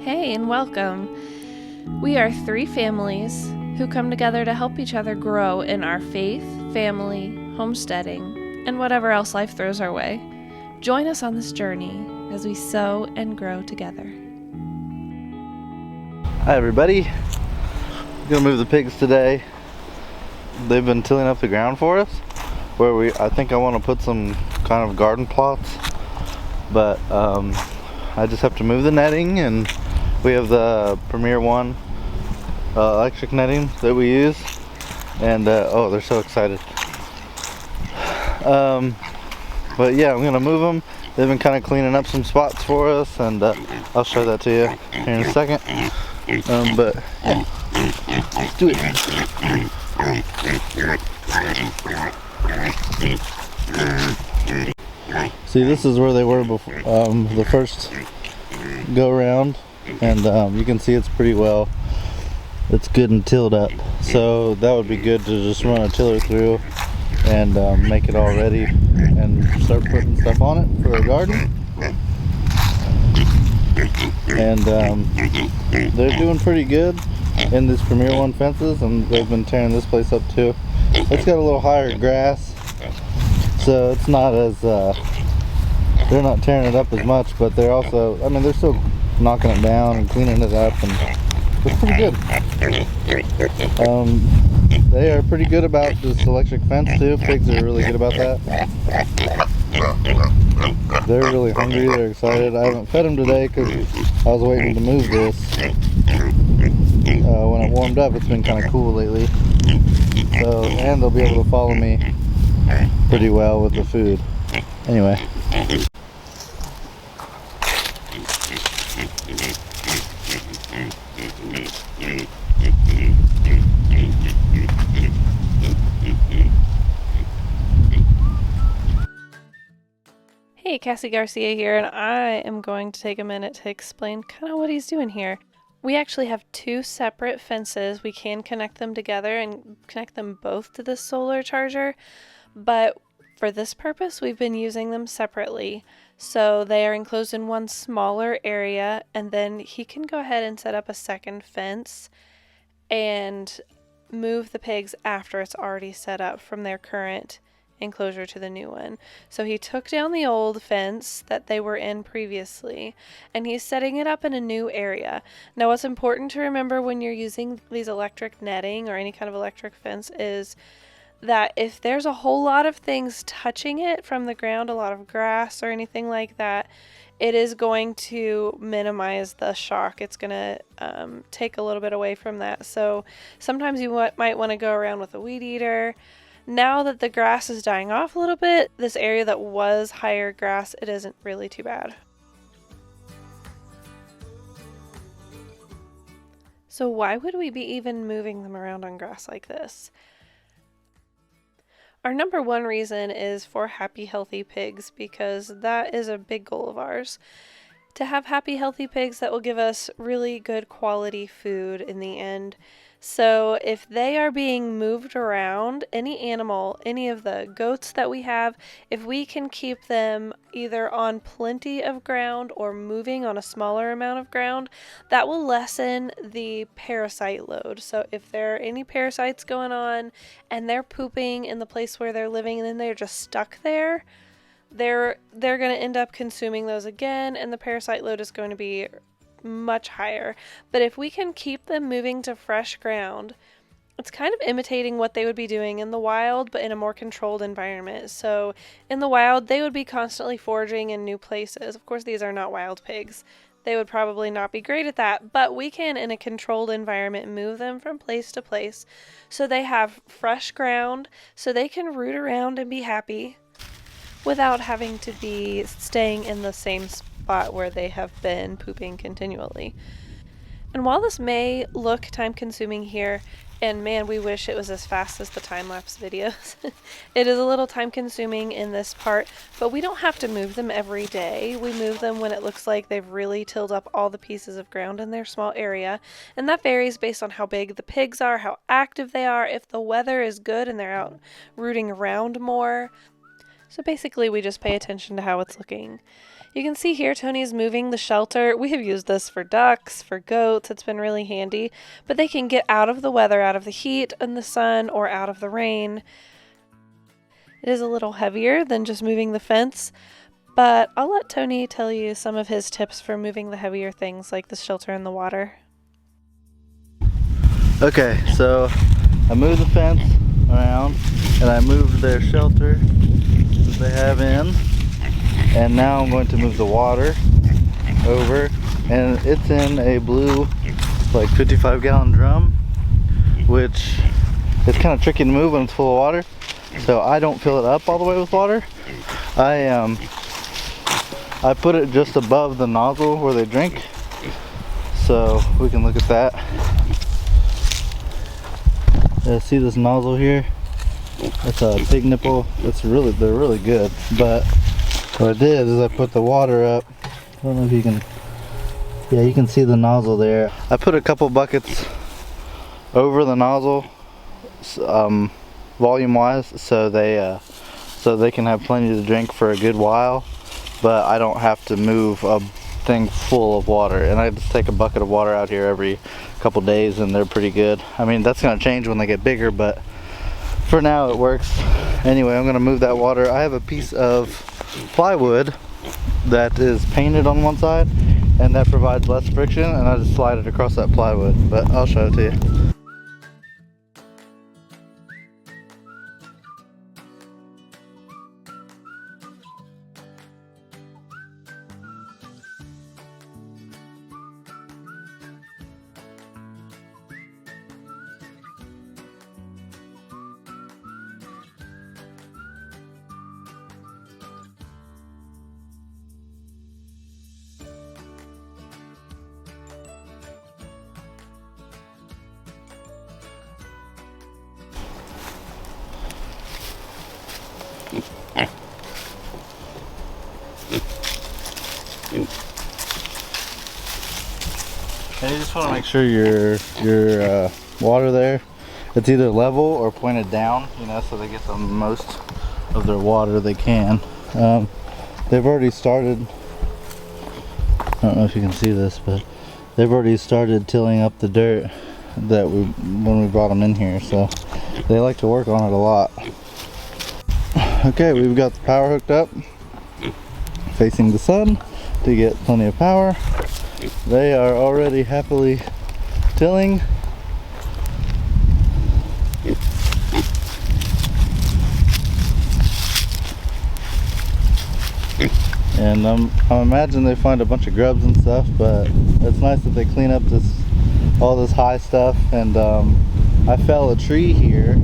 Hey, and welcome. We are three families who come together to help each other grow in our faith, family, homesteading, and whatever else life throws our way. Join us on this journey as we sow and grow together. Hi everybody. I'm gonna move the pigs today. They've been tilling up the ground for us I think I want to put some kind of garden plots, but I just have to move the netting, and we have the Premier One electric netting that we use, and oh, they're so excited. But yeah, I'm gonna move them. They've been kind of cleaning up some spots for us, and I'll show that to you here in a second. But yeah, let's do it. See, this is where they were before the first go around, and you can see it's pretty well, it's good and tilled up, so that would be good to just run a tiller through and make it all ready and start putting stuff on it for a garden. And they're doing pretty good in these Premier One fences, and they've been tearing this place up too. It's got a little higher grass, so it's not as they're not tearing it up as much, but they're also, I mean, they're still knocking it down and cleaning it up, and it's pretty good. They are pretty good about this electric fence too. Pigs are really good about that. They're really hungry, they're excited. I haven't fed them today because I was waiting to move this. When it warmed up, it's been kind of cool lately. So, and they'll be able to follow me pretty well with the food. Anyway. Hey, Cassie Garcia here, and I am going to take a minute to explain kind of what he's doing here. We actually have two separate fences. We can connect them together and connect them both to the solar charger, but for this purpose, we've been using them separately. So they are enclosed in one smaller area, and then he can go ahead and set up a second fence and move the pigs after it's already set up from their current enclosure to the new one. So he took down the old fence that they were in previously, and he's setting it up in a new area. Now, what's important to remember when you're using these electric netting or any kind of electric fence is that if there's a whole lot of things touching it from the ground, a lot of grass or anything like that, it is going to minimize the shock. It's going to take a little bit away from that. So sometimes you might want to go around with a weed eater. Now that the grass is dying off a little bit, this area that was higher grass, it isn't really too bad. So why would we be even moving them around on grass like this? Our number one reason is for happy, healthy pigs, because that is a big goal of ours. To have happy, healthy pigs that will give us really good quality food in the end. So if they are being moved around, any animal, any of the goats that we have, if we can keep them either on plenty of ground or moving on a smaller amount of ground, that will lessen the parasite load. So if there are any parasites going on and they're pooping in the place where they're living and then they're just stuck there, they're going to end up consuming those again, and the parasite load is going to be much higher. But if we can keep them moving to fresh ground, it's kind of imitating what they would be doing in the wild, but in a more controlled environment. So in the wild, they would be constantly foraging in new places. Of course, these are not wild pigs. They would probably not be great at that, but we can, in a controlled environment, move them from place to place so they have fresh ground, so they can root around and be happy without having to be staying in the same spot where they have been pooping continually. And while this may look time consuming here, and man, we wish it was as fast as the time-lapse videos, it is a little time consuming in this part, but we don't have to move them every day. We move them when it looks like they've really tilled up all the pieces of ground in their small area, and that varies based on how big the pigs are, how active they are, if the weather is good and they're out rooting around more. So basically we just pay attention to how it's looking. You can see here Tony's moving the shelter. We have used this for ducks, for goats. It's been really handy, but they can get out of the weather, out of the heat and the sun, or out of the rain. It is a little heavier than just moving the fence, but I'll let Tony tell you some of his tips for moving the heavier things like the shelter and the water. Okay, so I moved the fence around and I moved their shelter that they have in, and now I'm going to move the water over, and it's in a blue like 55-gallon drum, which is kind of tricky to move when it's full of water, so I don't fill it up all the way with water. I put it just above the nozzle where they drink, so we can look at that. See this nozzle here? It's a pig nipple. They're really good. But what I did is I put the water up. I don't know if you can, yeah, you can see the nozzle there. I put a couple buckets over the nozzle, volume wise, so they can have plenty to drink for a good while, but I don't have to move a thing full of water, and I just take a bucket of water out here every couple days and they're pretty good. I mean, that's going to change when they get bigger, but for now it works. Anyway, I'm going to move that water. I have a piece of plywood that is painted on one side, and that provides less friction, and I just slide it across that plywood, but I'll show it to you. And you just want to make sure your water there, it's either level or pointed down, you know, so they get the most of their water they can. They've already started, I don't know if you can see this, but they've already started tilling up the dirt that when we brought them in here, so they like to work on it a lot. Okay, we've got the power hooked up, facing the sun to get plenty of power. They are already happily tilling. And I imagine they find a bunch of grubs and stuff, but it's nice that they clean up all this high stuff. And I fell a tree here.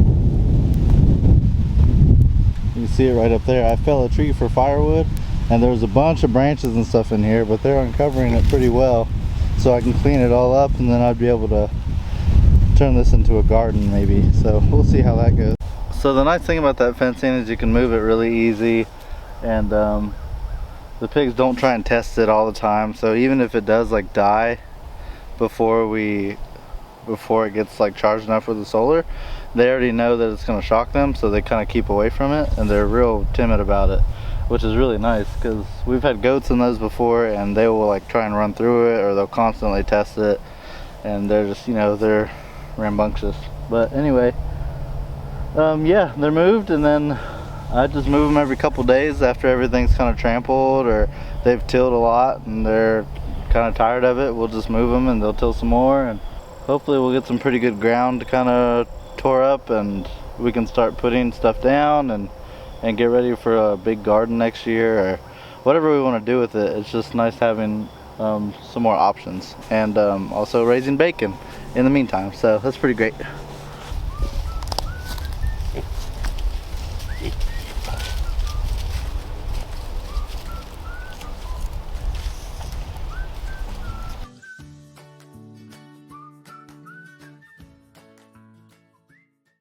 You can see it right up there. I fell a tree for firewood, and there was a bunch of branches and stuff in here, but they're uncovering it pretty well, so I can clean it all up, and then I'd be able to turn this into a garden maybe. So we'll see how that goes. So the nice thing about that fencing is you can move it really easy, and the pigs don't try and test it all the time, so even if it does like die before it gets like charged enough with the solar, they already know that it's going to shock them, so they kind of keep away from it, and they're real timid about it, which is really nice, because we've had goats in those before, and they will like try and run through it, or they'll constantly test it, and they're just, you know, they're rambunctious. But anyway, yeah, they're moved, and then I just move them every couple days after everything's kind of trampled, or they've tilled a lot and they're kind of tired of it. We'll just move them and they'll till some more, and hopefully we'll get some pretty good ground to kind of tore up, and we can start putting stuff down and get ready for a big garden next year, or whatever we want to do with it. It's just nice having some more options, and also raising bacon in the meantime, so that's pretty great.